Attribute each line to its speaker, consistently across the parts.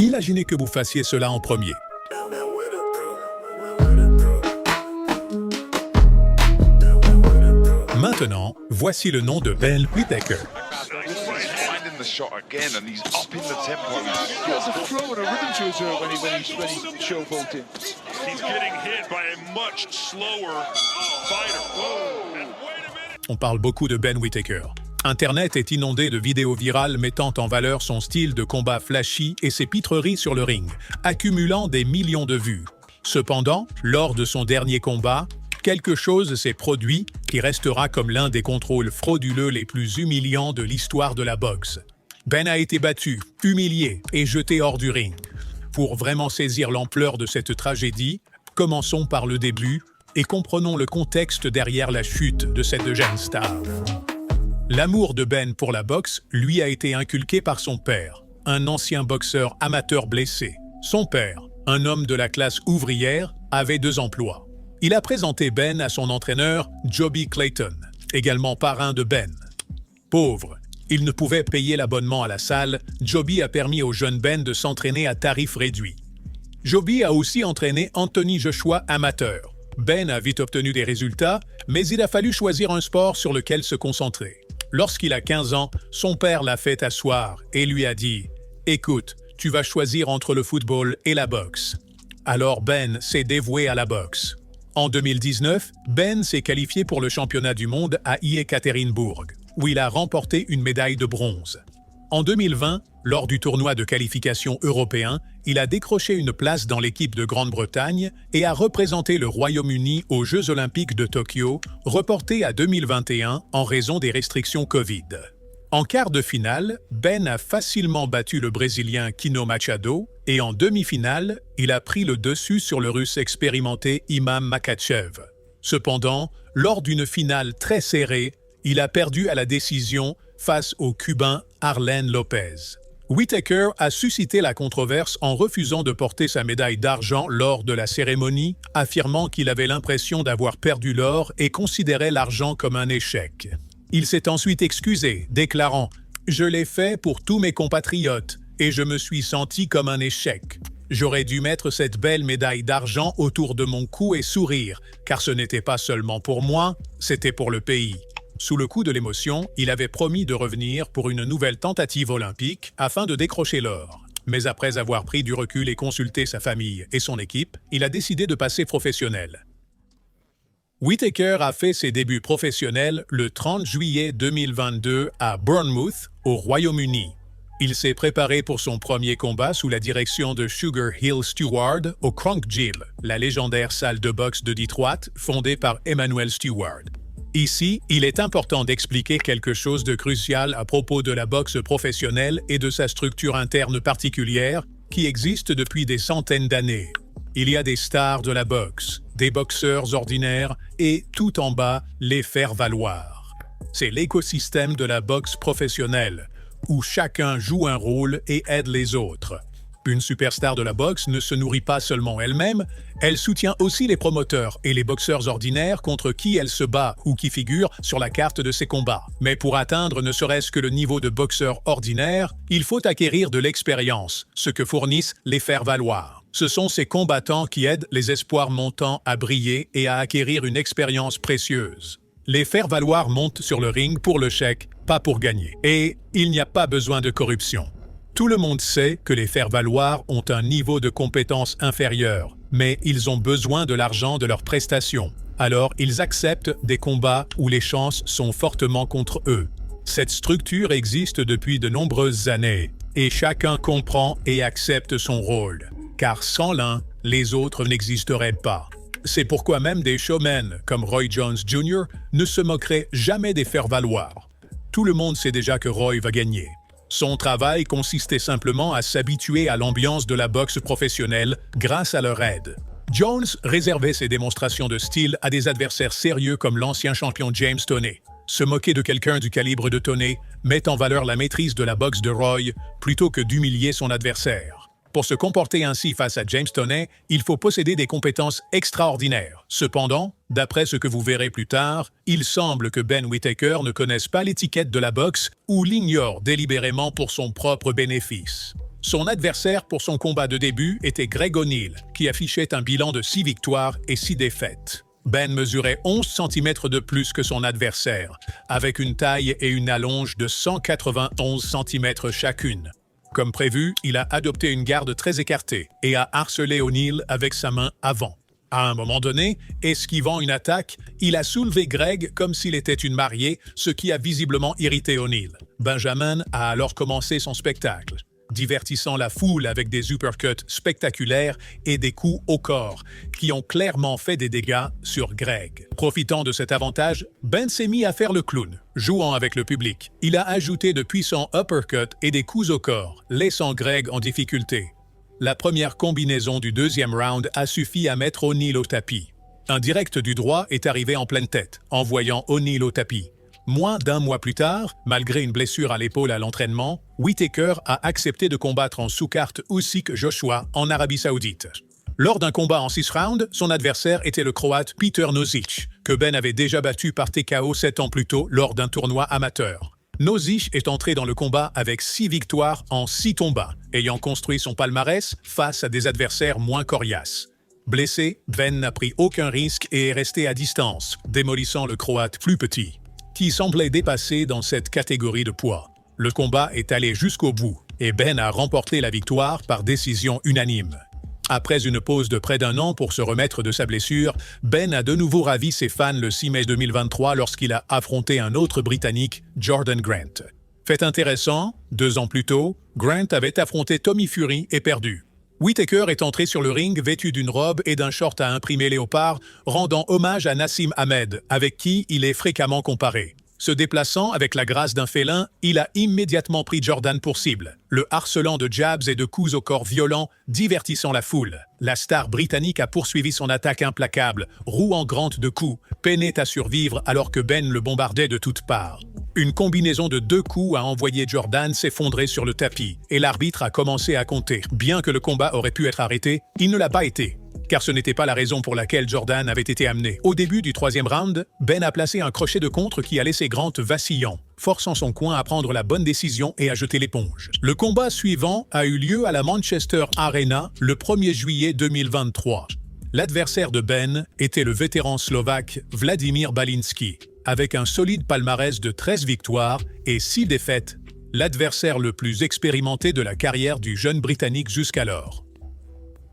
Speaker 1: Imaginez que vous fassiez cela en premier. Maintenant, voici le nom de Ben Whittaker.
Speaker 2: Finding the shot again, and he's upping the tempo.
Speaker 3: He has a flow and a rhythm to his when he's showboating.
Speaker 4: He's getting hit by a much slower fighter. Whoa. And wait a minute.
Speaker 1: On parle beaucoup de Ben Whittaker. Internet est inondé de vidéos virales mettant en valeur son style de combat flashy et ses pitreries sur le ring, accumulant des millions de vues. Cependant, lors de son dernier combat, quelque chose s'est produit qui restera comme l'un des contrôles frauduleux les plus humiliants de l'histoire de la boxe. Ben a été battu, humilié et jeté hors du ring. Pour vraiment saisir l'ampleur de cette tragédie, commençons par le début et comprenons le contexte derrière la chute de cette jeune star. L'amour de Ben pour la boxe lui a été inculqué par son père, un ancien boxeur amateur blessé. Son père, un homme de la classe ouvrière, avait 2 emplois. Il a présenté Ben à son entraîneur, Joby Clayton, également parrain de Ben. Pauvre, il ne pouvait payer l'abonnement à la salle, Joby a permis au jeune Ben de s'entraîner à tarif réduit. Joby a aussi entraîné Anthony Joshua amateur. Ben a vite obtenu des résultats, mais il a fallu choisir un sport sur lequel se concentrer. Lorsqu'il a 15 ans, son père l'a fait asseoir et lui a dit « Écoute, tu vas choisir entre le football et la boxe. » Alors Ben s'est dévoué à la boxe. En 2019, Ben s'est qualifié pour le championnat du monde à Yekaterinbourg, où il a remporté une médaille de bronze. En 2020, lors du tournoi de qualification européen, il a décroché une place dans l'équipe de Grande-Bretagne et a représenté le Royaume-Uni aux Jeux olympiques de Tokyo, reportés à 2021 en raison des restrictions Covid. En quart de finale, Ben a facilement battu le Brésilien Kino Machado et en demi-finale, il a pris le dessus sur le Russe expérimenté Imam Makhachev. Cependant, lors d'une finale très serrée, il a perdu à la décision face au Cubain Arlen Lopez. Whittaker a suscité la controverse en refusant de porter sa médaille d'argent lors de la cérémonie, affirmant qu'il avait l'impression d'avoir perdu l'or et considérait l'argent comme un échec. Il s'est ensuite excusé, déclarant « Je l'ai fait pour tous mes compatriotes et je me suis senti comme un échec. J'aurais dû mettre cette belle médaille d'argent autour de mon cou et sourire, car ce n'était pas seulement pour moi, c'était pour le pays. » Sous le coup de l'émotion, il avait promis de revenir pour une nouvelle tentative olympique afin de décrocher l'or. Mais après avoir pris du recul et consulté sa famille et son équipe, il a décidé de passer professionnel. Whittaker a fait ses débuts professionnels le 30 juillet 2022 à Bournemouth, au Royaume-Uni. Il s'est préparé pour son premier combat sous la direction de Sugar Hill Stewart au Kronk Gym, la légendaire salle de boxe de Detroit fondée par Emmanuel Stewart. Ici, il est important d'expliquer quelque chose de crucial à propos de la boxe professionnelle et de sa structure interne particulière qui existe depuis des centaines d'années. Il y a des stars de la boxe, des boxeurs ordinaires et, tout en bas, les faire-valoir. C'est l'écosystème de la boxe professionnelle, où chacun joue un rôle et aide les autres. Une superstar de la boxe ne se nourrit pas seulement elle-même, elle soutient aussi les promoteurs et les boxeurs ordinaires contre qui elle se bat ou qui figurent sur la carte de ses combats. Mais pour atteindre ne serait-ce que le niveau de boxeur ordinaire, il faut acquérir de l'expérience, ce que fournissent les faire-valoir. Ce sont ces combattants qui aident les espoirs montants à briller et à acquérir une expérience précieuse. Les faire-valoir montent sur le ring pour le chèque, pas pour gagner. Et il n'y a pas besoin de corruption. Tout le monde sait que les faire-valoir ont un niveau de compétence inférieur, mais ils ont besoin de l'argent de leurs prestations. Alors, ils acceptent des combats où les chances sont fortement contre eux. Cette structure existe depuis de nombreuses années, et chacun comprend et accepte son rôle, car sans l'un, les autres n'existeraient pas. C'est pourquoi même des showmen comme Roy Jones Jr. ne se moqueraient jamais des faire-valoir. Tout le monde sait déjà que Roy va gagner. Son travail consistait simplement à s'habituer à l'ambiance de la boxe professionnelle grâce à leur aide. Jones réservait ses démonstrations de style à des adversaires sérieux comme l'ancien champion James Toney. Se moquer de quelqu'un du calibre de Toney met en valeur la maîtrise de la boxe de Roy plutôt que d'humilier son adversaire. Pour se comporter ainsi face à James Toney, il faut posséder des compétences extraordinaires. Cependant, d'après ce que vous verrez plus tard, il semble que Ben Whittaker ne connaisse pas l'étiquette de la boxe ou l'ignore délibérément pour son propre bénéfice. Son adversaire pour son combat de début était Greg O'Neill, qui affichait un bilan de 6 victoires et 6 défaites. Ben mesurait 11 cm de plus que son adversaire, avec une taille et une allonge de 191 cm chacune. Comme prévu, il a adopté une garde très écartée et a harcelé O'Neill avec sa main avant. À un moment donné, esquivant une attaque, il a soulevé Greg comme s'il était une mariée, ce qui a visiblement irrité O'Neill. Benjamin a alors commencé son spectacle, divertissant la foule avec des uppercuts spectaculaires et des coups au corps, qui ont clairement fait des dégâts sur Greg. Profitant de cet avantage, Ben s'est mis à faire le clown, jouant avec le public. Il a ajouté de puissants uppercuts et des coups au corps, laissant Greg en difficulté. La première combinaison du deuxième round a suffi à mettre O'Neill au tapis. Un direct du droit est arrivé en pleine tête, envoyant O'Neill au tapis. Moins d'un mois plus tard, malgré une blessure à l'épaule à l'entraînement, Whittaker a accepté de combattre en sous-carte Usyk Joshua en Arabie Saoudite. Lors d'un combat en 6 rounds, son adversaire était le Croate Peter Nozick, que Ben avait déjà battu par TKO 7 ans plus tôt lors d'un tournoi amateur. Nozick est entré dans le combat avec 6 victoires en 6 combats, ayant construit son palmarès face à des adversaires moins coriaces. Blessé, Ben n'a pris aucun risque et est resté à distance, démolissant le Croate plus petit, qui semblait dépassé dans cette catégorie de poids. Le combat est allé jusqu'au bout, et Ben a remporté la victoire par décision unanime. Après une pause de près d'un an pour se remettre de sa blessure, Ben a de nouveau ravi ses fans le 6 mai 2023 lorsqu'il a affronté un autre Britannique, Jordan Grant. Fait intéressant, 2 ans plus tôt, Grant avait affronté Tommy Fury et perdu. Whittaker est entré sur le ring vêtu d'une robe et d'un short à imprimer léopard, rendant hommage à Nassim Ahmed, avec qui il est fréquemment comparé. Se déplaçant avec la grâce d'un félin, il a immédiatement pris Jordan pour cible, le harcelant de jabs et de coups au corps violents, divertissant la foule. La star britannique a poursuivi son attaque implacable, rouant Grant de coups, peinait à survivre alors que Ben le bombardait de toutes parts. Une combinaison de 2 coups a envoyé Jordan s'effondrer sur le tapis, et l'arbitre a commencé à compter. Bien que le combat aurait pu être arrêté, il ne l'a pas été, car ce n'était pas la raison pour laquelle Jordan avait été amené. Au début du 3e round, Ben a placé un crochet de contre qui a laissé Grant vacillant, forçant son coin à prendre la bonne décision et à jeter l'éponge. Le combat suivant a eu lieu à la Manchester Arena le 1er juillet 2023. L'adversaire de Ben était le vétéran slovaque Vladimir Balinski, avec un solide palmarès de 13 victoires et 6 défaites, l'adversaire le plus expérimenté de la carrière du jeune Britannique jusqu'alors.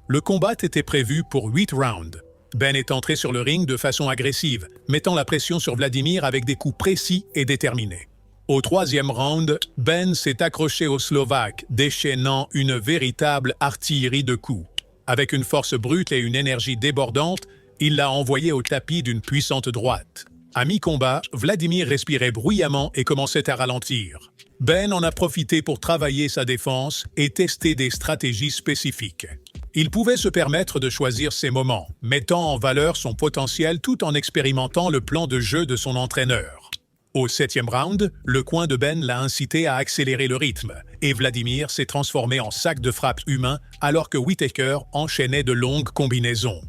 Speaker 1: Le combat était prévu pour 8 rounds. Ben est entré sur le ring de façon agressive, mettant la pression sur Vladimir avec des coups précis et déterminés. Au 3e round, Ben s'est accroché au Slovaque, déchaînant une véritable artillerie de coups. Avec une force brute et une énergie débordante, il l'a envoyé au tapis d'une puissante droite. À mi-combat, Vladimir respirait bruyamment et commençait à ralentir. Ben en a profité pour travailler sa défense et tester des stratégies spécifiques. Il pouvait se permettre de choisir ses moments, mettant en valeur son potentiel tout en expérimentant le plan de jeu de son entraîneur. Au 7e round, le coin de Ben l'a incité à accélérer le rythme, et Vladimir s'est transformé en sac de frappe humain alors que Whittaker enchaînait de longues combinaisons.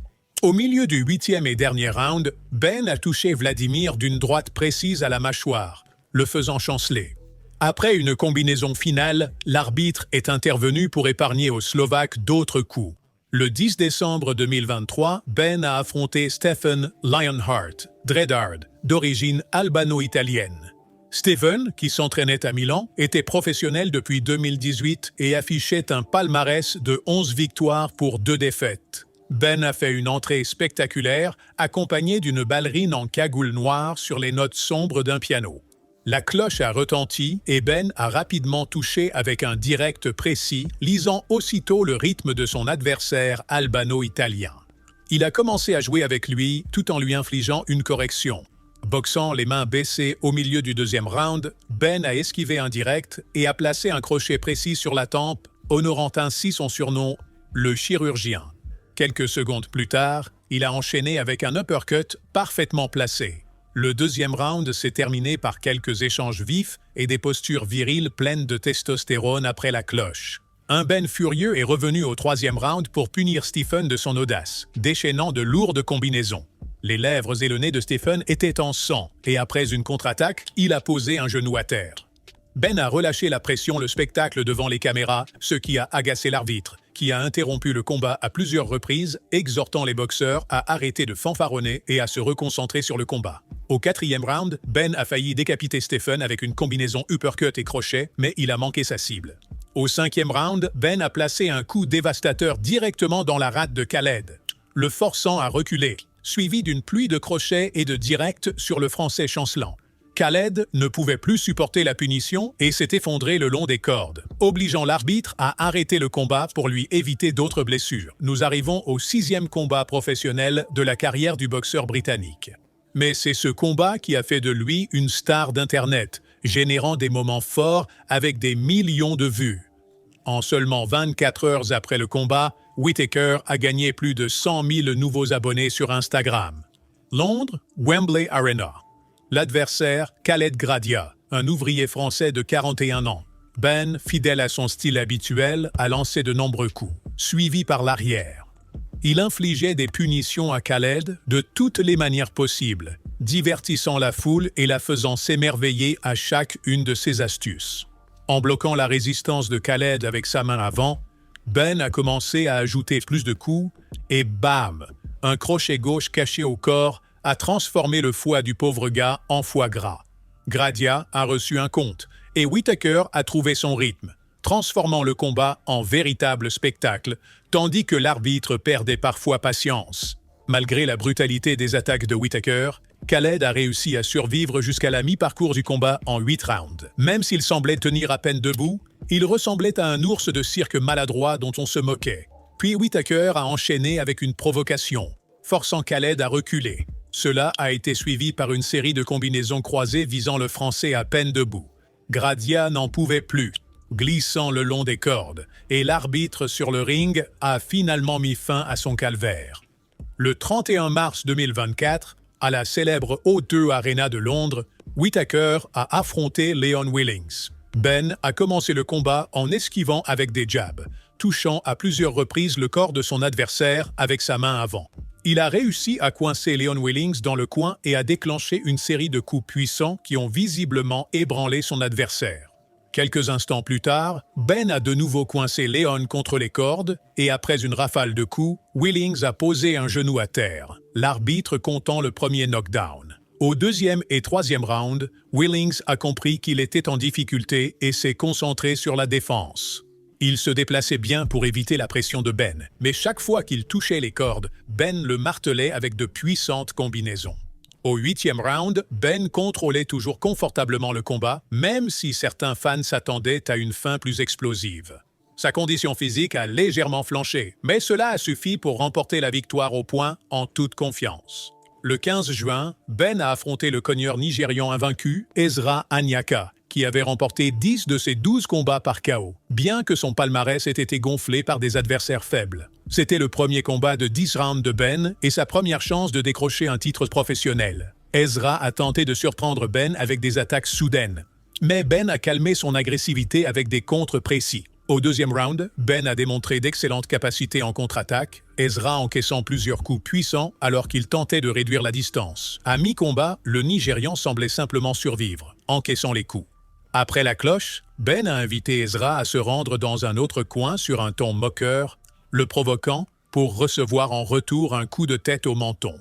Speaker 1: Au milieu du 8e et dernier round, Ben a touché Vladimir d'une droite précise à la mâchoire, le faisant chanceler. Après une combinaison finale, l'arbitre est intervenu pour épargner aux Slovaques d'autres coups. Le 10 décembre 2023, Ben a affronté Stephen Lionheart Dreadhard, d'origine albano-italienne. Stephen, qui s'entraînait à Milan, était professionnel depuis 2018 et affichait un palmarès de 11 victoires pour 2 défaites. Ben a fait une entrée spectaculaire, accompagnée d'une ballerine en cagoule noire sur les notes sombres d'un piano. La cloche a retenti et Ben a rapidement touché avec un direct précis, lisant aussitôt le rythme de son adversaire albano-italien. Il a commencé à jouer avec lui tout en lui infligeant une correction. Boxant les mains baissées au milieu du 2e round, Ben a esquivé un direct et a placé un crochet précis sur la tempe, honorant ainsi son surnom, le chirurgien. Quelques secondes plus tard, il a enchaîné avec un uppercut parfaitement placé. Le 2e round s'est terminé par quelques échanges vifs et des postures viriles pleines de testostérone après la cloche. Un Ben furieux est revenu au 3e round pour punir Stephen de son audace, déchaînant de lourdes combinaisons. Les lèvres et le nez de Stephen étaient en sang, et après une contre-attaque, il a posé un genou à terre. Ben a relâché la pression le spectacle devant les caméras, ce qui a agacé l'arbitre, qui a interrompu le combat à plusieurs reprises, exhortant les boxeurs à arrêter de fanfaronner et à se reconcentrer sur le combat. Au 4e round, Ben a failli décapiter Stephen avec une combinaison uppercut et crochet, mais il a manqué sa cible. Au 5e round, Ben a placé un coup dévastateur directement dans la rate de Khaled, le forçant à reculer, suivi d'une pluie de crochets et de directs sur le Français chancelant. Khaled ne pouvait plus supporter la punition et s'est effondré le long des cordes, obligeant l'arbitre à arrêter le combat pour lui éviter d'autres blessures. Nous arrivons au 6e combat professionnel de la carrière du boxeur britannique. Mais c'est ce combat qui a fait de lui une star d'Internet, générant des moments forts avec des millions de vues. En seulement 24 heures après le combat, Whittaker a gagné plus de 100 000 nouveaux abonnés sur Instagram. Londres, Wembley Arena. L'adversaire, Khaled Gradia, un ouvrier français de 41 ans. Ben, fidèle à son style habituel, a lancé de nombreux coups, suivis par l'arrière. Il infligeait des punitions à Khaled de toutes les manières possibles, divertissant la foule et la faisant s'émerveiller à chaque une de ses astuces. En bloquant la résistance de Khaled avec sa main avant, Ben a commencé à ajouter plus de coups et bam, un crochet gauche caché au corps a transformé le foie du pauvre gars en foie gras. Gradia a reçu un compte et Whittaker a trouvé son rythme, transformant le combat en véritable spectacle, tandis que l'arbitre perdait parfois patience. Malgré la brutalité des attaques de Whittaker, Khaled a réussi à survivre jusqu'à la mi-parcours du combat en 8 rounds. Même s'il semblait tenir à peine debout, il ressemblait à un ours de cirque maladroit dont on se moquait. Puis Whittaker a enchaîné avec une provocation, forçant Khaled à reculer. Cela a été suivi par une série de combinaisons croisées visant le Français à peine debout. Gradia n'en pouvait plus, glissant le long des cordes, et l'arbitre sur le ring a finalement mis fin à son calvaire. Le 31 mars 2024, à la célèbre O2 Arena de Londres, Whittaker a affronté Leon Willings. Ben a commencé le combat en esquivant avec des jabs, touchant à plusieurs reprises le corps de son adversaire avec sa main avant. Il a réussi à coincer Leon Willings dans le coin et à déclencher une série de coups puissants qui ont visiblement ébranlé son adversaire. Quelques instants plus tard, Ben a de nouveau coincé Leon contre les cordes et après une rafale de coups, Willings a posé un genou à terre, l'arbitre comptant le premier knockdown. Au 2e et 3e round, Willings a compris qu'il était en difficulté et s'est concentré sur la défense. Il se déplaçait bien pour éviter la pression de Ben, mais chaque fois qu'il touchait les cordes, Ben le martelait avec de puissantes combinaisons. Au 8e round, Ben contrôlait toujours confortablement le combat, même si certains fans s'attendaient à une fin plus explosive. Sa condition physique a légèrement flanché, mais cela a suffi pour remporter la victoire au point en toute confiance. Le 15 juin, Ben a affronté le cogneur nigérian invaincu, Ezra Anyaka, qui avait remporté 10 de ses 12 combats par KO, bien que son palmarès ait été gonflé par des adversaires faibles. C'était le premier combat de 10 rounds de Ben et sa première chance de décrocher un titre professionnel. Ezra a tenté de surprendre Ben avec des attaques soudaines, mais Ben a calmé son agressivité avec des contres précis. Au 2e round, Ben a démontré d'excellentes capacités en contre-attaque, Ezra encaissant plusieurs coups puissants alors qu'il tentait de réduire la distance. À mi-combat, le Nigérian semblait simplement survivre, encaissant les coups. Après la cloche, Ben a invité Ezra à se rendre dans un autre coin sur un ton moqueur, le provoquant pour recevoir en retour un coup de tête au menton.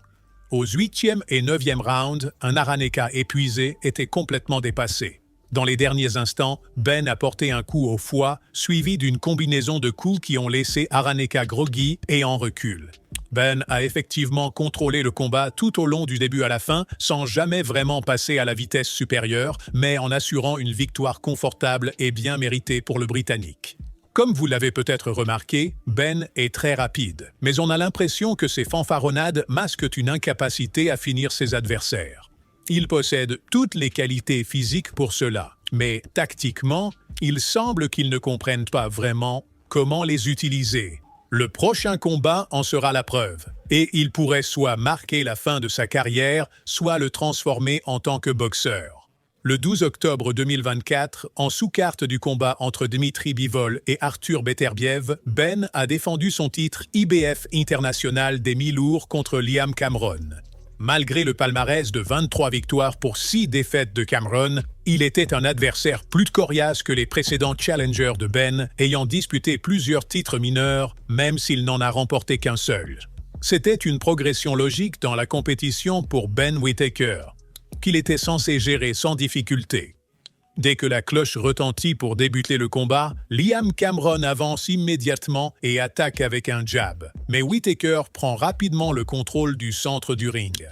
Speaker 1: Aux 8e et 9e rounds, un Araneka épuisé était complètement dépassé. Dans les derniers instants, Ben a porté un coup au foie, suivi d'une combinaison de coups qui ont laissé Araneka groggy et en recul. Ben a effectivement contrôlé le combat tout au long du début à la fin, sans jamais vraiment passer à la vitesse supérieure, mais en assurant une victoire confortable et bien méritée pour le Britannique. Comme vous l'avez peut-être remarqué, Ben est très rapide, mais on a l'impression que ses fanfaronnades masquent une incapacité à finir ses adversaires. Il possède toutes les qualités physiques pour cela, mais tactiquement, il semble qu'il ne comprenne pas vraiment comment les utiliser. Le prochain combat en sera la preuve, et il pourrait soit marquer la fin de sa carrière, soit le transformer en tant que boxeur. Le 12 octobre 2024, en sous-carte du combat entre Dmitry Bivol et Arthur Beterbiev, Ben a défendu son titre IBF international des mi-lourds contre Liam Cameron. Malgré le palmarès de 23 victoires pour 6 défaites de Cameron, il était un adversaire plus coriace que les précédents challengers de Ben, ayant disputé plusieurs titres mineurs, même s'il n'en a remporté qu'un seul. C'était une progression logique dans la compétition pour Ben Whittaker, qu'il était censé gérer sans difficulté. Dès que la cloche retentit pour débuter le combat, Liam Cameron avance immédiatement et attaque avec un jab. Mais Whittaker prend rapidement le contrôle du centre du ring.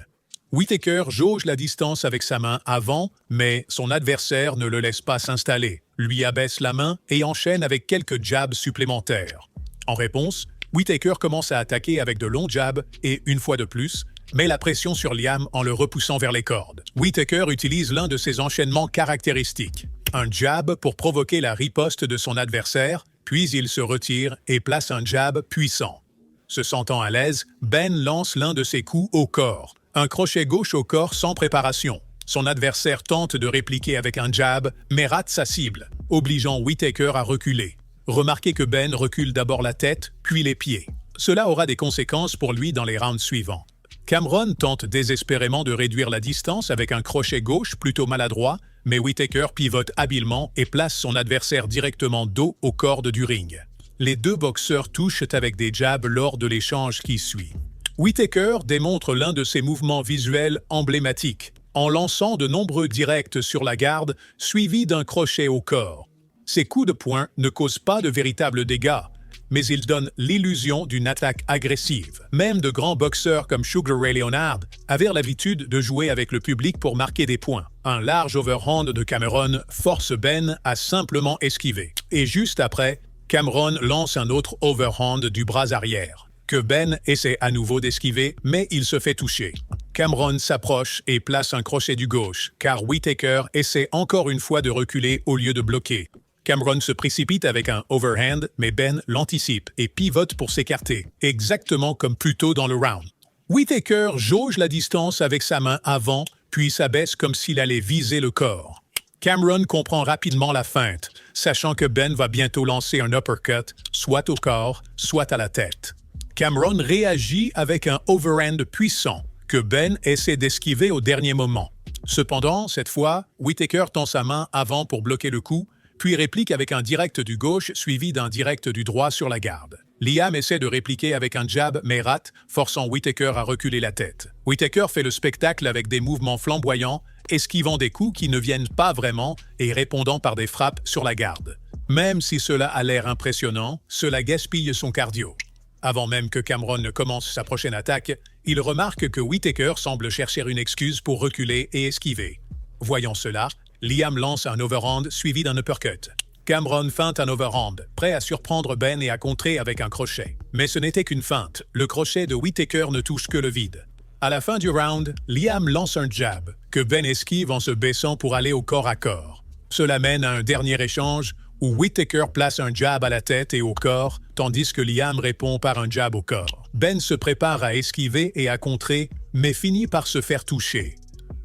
Speaker 1: Whittaker jauge la distance avec sa main avant, mais son adversaire ne le laisse pas s'installer, lui abaisse la main et enchaîne avec quelques jabs supplémentaires. En réponse, Whittaker commence à attaquer avec de longs jabs et, une fois de plus, met la pression sur Liam en le repoussant vers les cordes. Whittaker utilise l'un de ses enchaînements caractéristiques, un jab pour provoquer la riposte de son adversaire, puis il se retire et place un jab puissant. Se sentant à l'aise, Ben lance l'un de ses coups au corps, un crochet gauche au corps sans préparation. Son adversaire tente de répliquer avec un jab, mais rate sa cible, obligeant Whittaker à reculer. Remarquez que Ben recule d'abord la tête, puis les pieds. Cela aura des conséquences pour lui dans les rounds suivants. Cameron tente désespérément de réduire la distance avec un crochet gauche plutôt maladroit, mais Whittaker pivote habilement et place son adversaire directement dos aux cordes du ring. Les deux boxeurs touchent avec des jabs lors de l'échange qui suit. Whittaker démontre l'un de ses mouvements visuels emblématiques, en lançant de nombreux directs sur la garde, suivis d'un crochet au corps. Ses coups de poing ne causent pas de véritables dégâts, mais ils donnent l'illusion d'une attaque agressive. Même de grands boxeurs comme Sugar Ray Leonard avaient l'habitude de jouer avec le public pour marquer des points. Un large overhand de Cameron force Ben à simplement esquiver. Et juste après, Cameron lance un autre overhand du bras arrière, que Ben essaie à nouveau d'esquiver, mais il se fait toucher. Cameron s'approche et place un crochet du gauche, car Whittaker essaie encore une fois de reculer au lieu de bloquer. Cameron se précipite avec un overhand, mais Ben l'anticipe et pivote pour s'écarter, exactement comme plus tôt dans le round. Whittaker jauge la distance avec sa main avant, puis s'abaisse comme s'il allait viser le corps. Cameron comprend rapidement la feinte, sachant que Ben va bientôt lancer un uppercut, soit au corps, soit à la tête. Cameron réagit avec un overhand puissant, que Ben essaie d'esquiver au dernier moment. Cependant, cette fois, Whittaker tend sa main avant pour bloquer le coup, puis réplique avec un direct du gauche suivi d'un direct du droit sur la garde. Liam essaie de répliquer avec un jab mais rate, forçant Whittaker à reculer la tête. Whittaker fait le spectacle avec des mouvements flamboyants, esquivant des coups qui ne viennent pas vraiment et répondant par des frappes sur la garde. Même si cela a l'air impressionnant, cela gaspille son cardio. Avant même que Cameron ne commence sa prochaine attaque, il remarque que Whittaker semble chercher une excuse pour reculer et esquiver. Voyant cela, Liam lance un overhand suivi d'un uppercut. Cameron feinte un overhand, prêt à surprendre Ben et à contrer avec un crochet. Mais ce n'était qu'une feinte, le crochet de Whittaker ne touche que le vide. À la fin du round, Liam lance un jab, que Ben esquive en se baissant pour aller au corps à corps. Cela mène à un dernier échange où Whittaker place un jab à la tête et au corps, tandis que Liam répond par un jab au corps. Ben se prépare à esquiver et à contrer, mais finit par se faire toucher.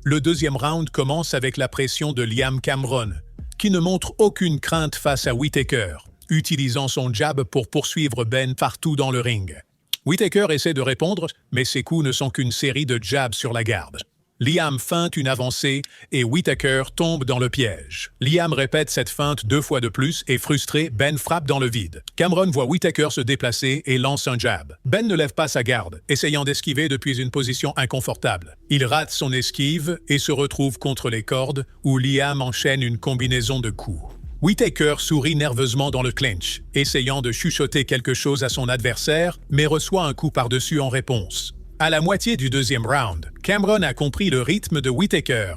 Speaker 1: Le deuxième round commence avec la pression de Liam Cameron, qui ne montre aucune crainte face à Whittaker, utilisant son jab pour poursuivre Ben partout dans le ring. Whittaker essaie de répondre, mais ses coups ne sont qu'une série de jabs sur la garde. Liam feinte une avancée et Whittaker tombe dans le piège. Liam répète cette feinte 2 fois de plus et frustré, Ben frappe dans le vide. Cameron voit Whittaker se déplacer et lance un jab. Ben ne lève pas sa garde, essayant d'esquiver depuis une position inconfortable. Il rate son esquive et se retrouve contre les cordes où Liam enchaîne une combinaison de coups. Whittaker sourit nerveusement dans le clinch, essayant de chuchoter quelque chose à son adversaire, mais reçoit un coup par-dessus en réponse. À la moitié du deuxième round, Cameron a compris le rythme de Whittaker.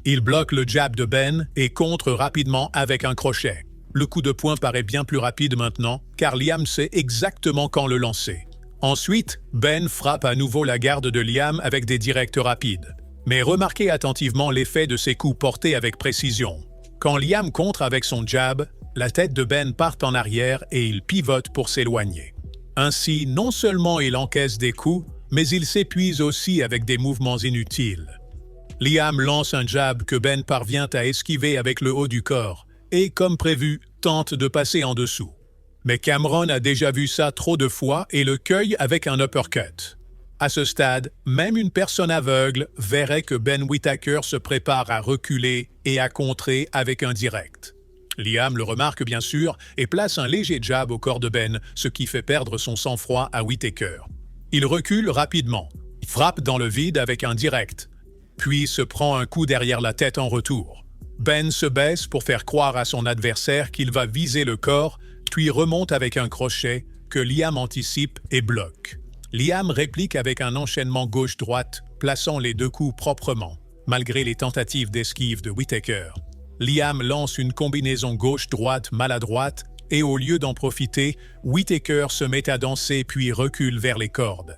Speaker 1: Il bloque le jab de Ben et contre rapidement avec un crochet. Le coup de poing paraît bien plus rapide maintenant, car Liam sait exactement quand le lancer. Ensuite, Ben frappe à nouveau la garde de Liam avec des directs rapides. Mais remarquez attentivement l'effet de ces coups portés avec précision. Quand Liam contre avec son jab, la tête de Ben part en arrière et il pivote pour s'éloigner. Ainsi, non seulement il encaisse des coups, mais il s'épuise aussi avec des mouvements inutiles. Liam lance un jab que Ben parvient à esquiver avec le haut du corps et, comme prévu, tente de passer en dessous. Mais Cameron a déjà vu ça trop de fois et le cueille avec un uppercut. À ce stade, même une personne aveugle verrait que Ben Whittaker se prépare à reculer et à contrer avec un direct. Liam le remarque bien sûr et place un léger jab au corps de Ben, ce qui fait perdre son sang-froid à Whittaker. Il recule rapidement, frappe dans le vide avec un direct, puis se prend un coup derrière la tête en retour. Ben se baisse pour faire croire à son adversaire qu'il va viser le corps, puis remonte avec un crochet que Liam anticipe et bloque. Liam réplique avec un enchaînement gauche-droite, plaçant les deux coups proprement, malgré les tentatives d'esquive de Whittaker. Liam lance une combinaison gauche-droite maladroite et au lieu d'en profiter, Whittaker se met à danser puis recule vers les cordes.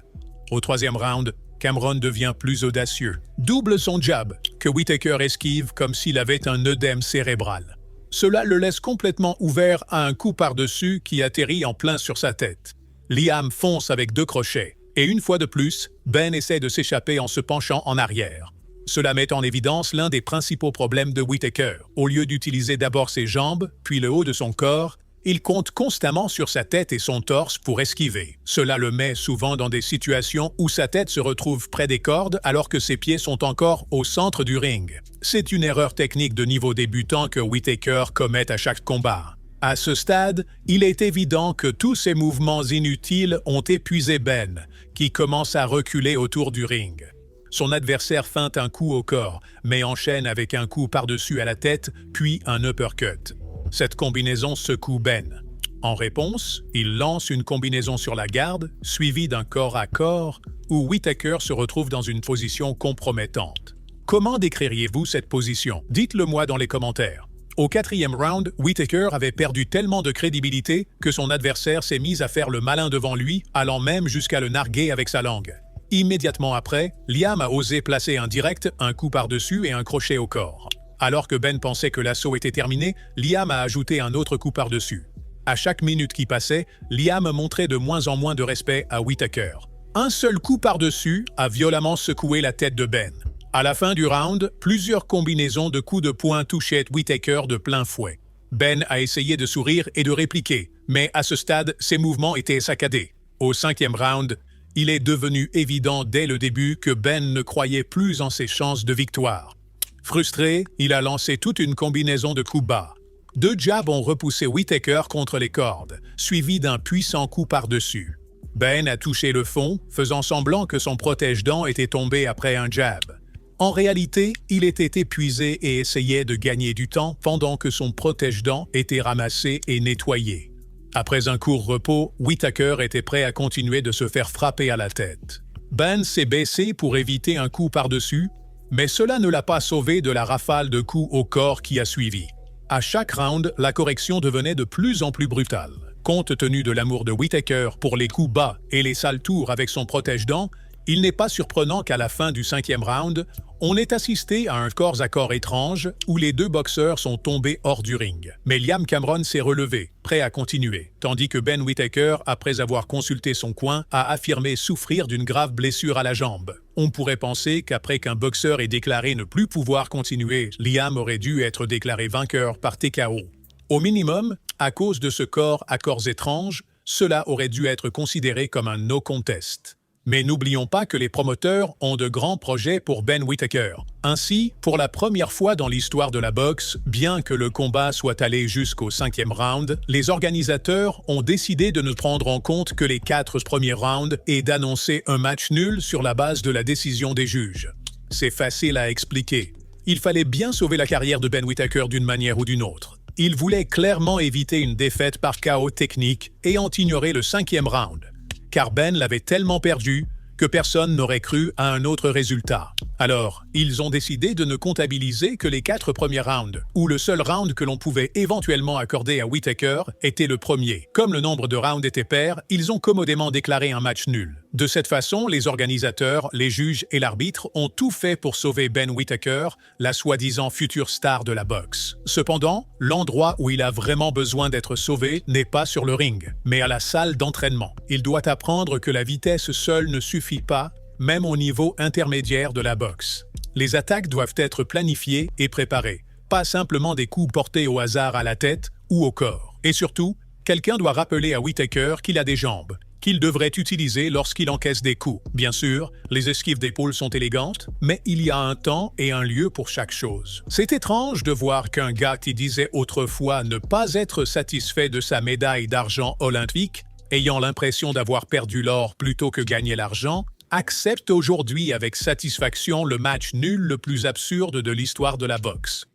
Speaker 1: Au troisième round, Cameron devient plus audacieux, double son jab, que Whittaker esquive comme s'il avait un œdème cérébral. Cela le laisse complètement ouvert à un coup par-dessus qui atterrit en plein sur sa tête. Liam fonce avec 2 crochets, et une fois de plus, Ben essaie de s'échapper en se penchant en arrière. Cela met en évidence l'un des principaux problèmes de Whittaker. Au lieu d'utiliser d'abord ses jambes, puis le haut de son corps, il compte constamment sur sa tête et son torse pour esquiver. Cela le met souvent dans des situations où sa tête se retrouve près des cordes alors que ses pieds sont encore au centre du ring. C'est une erreur technique de niveau débutant que Whittaker commet à chaque combat. À ce stade, il est évident que tous ces mouvements inutiles ont épuisé Ben, qui commence à reculer autour du ring. Son adversaire feinte un coup au corps, mais enchaîne avec un coup par-dessus à la tête, puis un uppercut. Cette combinaison secoue Ben. En réponse, il lance une combinaison sur la garde, suivie d'un corps à corps, où Whittaker se retrouve dans une position compromettante. Comment décririez-vous cette position? Dites-le moi dans les commentaires. Au 4e round, Whittaker avait perdu tellement de crédibilité que son adversaire s'est mis à faire le malin devant lui, allant même jusqu'à le narguer avec sa langue. Immédiatement après, Liam a osé placer un direct, un coup par-dessus et un crochet au corps. Alors que Ben pensait que l'assaut était terminé, Liam a ajouté un autre coup par-dessus. À chaque minute qui passait, Liam montrait de moins en moins de respect à Whittaker. Un seul coup par-dessus a violemment secoué la tête de Ben. À la fin du round, plusieurs combinaisons de coups de poing touchaient Whittaker de plein fouet. Ben a essayé de sourire et de répliquer, mais à ce stade, ses mouvements étaient saccadés. Au 5e round, il est devenu évident dès le début que Ben ne croyait plus en ses chances de victoire. Frustré, il a lancé toute une combinaison de coups bas. 2 jabs ont repoussé Whittaker contre les cordes, suivi d'un puissant coup par-dessus. Ben a touché le fond, faisant semblant que son protège-dents était tombé après un jab. En réalité, il était épuisé et essayait de gagner du temps pendant que son protège-dents était ramassé et nettoyé. Après un court repos, Whittaker était prêt à continuer de se faire frapper à la tête. Ben s'est baissé pour éviter un coup par-dessus, mais cela ne l'a pas sauvé de la rafale de coups au corps qui a suivi. À chaque round, la correction devenait de plus en plus brutale. Compte tenu de l'amour de Whittaker pour les coups bas et les sales tours avec son protège-dents, il n'est pas surprenant qu'à la fin du 5e round, on ait assisté à un corps-à-corps étrange où les 2 boxeurs sont tombés hors du ring. Mais Liam Cameron s'est relevé, prêt à continuer, tandis que Ben Whittaker, après avoir consulté son coin, a affirmé souffrir d'une grave blessure à la jambe. On pourrait penser qu'après qu'un boxeur ait déclaré ne plus pouvoir continuer, Liam aurait dû être déclaré vainqueur par TKO. Au minimum, à cause de ce corps-à-corps étrange, cela aurait dû être considéré comme un no contest. Mais n'oublions pas que les promoteurs ont de grands projets pour Ben Whittaker. Ainsi, pour la première fois dans l'histoire de la boxe, bien que le combat soit allé jusqu'au 5e round, les organisateurs ont décidé de ne prendre en compte que les 4 premiers rounds et d'annoncer un match nul sur la base de la décision des juges. C'est facile à expliquer. Il fallait bien sauver la carrière de Ben Whittaker d'une manière ou d'une autre. Il voulait clairement éviter une défaite par KO technique et en ignorer le 5e round. Car Ben l'avait tellement perdu que personne n'aurait cru à un autre résultat. Alors, ils ont décidé de ne comptabiliser que les 4 premiers rounds, où le seul round que l'on pouvait éventuellement accorder à Whittaker était le premier. Comme le nombre de rounds était pair, ils ont commodément déclaré un match nul. De cette façon, les organisateurs, les juges et l'arbitre ont tout fait pour sauver Ben Whittaker, la soi-disant future star de la boxe. Cependant, l'endroit où il a vraiment besoin d'être sauvé n'est pas sur le ring, mais à la salle d'entraînement. Il doit apprendre que la vitesse seule ne suffit pas, même au niveau intermédiaire de la boxe. Les attaques doivent être planifiées et préparées, pas simplement des coups portés au hasard à la tête ou au corps. Et surtout, quelqu'un doit rappeler à Whittaker qu'il a des jambes. qu'il devrait utiliser lorsqu'il encaisse des coups. Bien sûr, les esquives d'épaule sont élégantes, mais il y a un temps et un lieu pour chaque chose. C'est étrange de voir qu'un gars qui disait autrefois ne pas être satisfait de sa médaille d'argent olympique, ayant l'impression d'avoir perdu l'or plutôt que gagné l'argent, accepte aujourd'hui avec satisfaction le match nul le plus absurde de l'histoire de la boxe.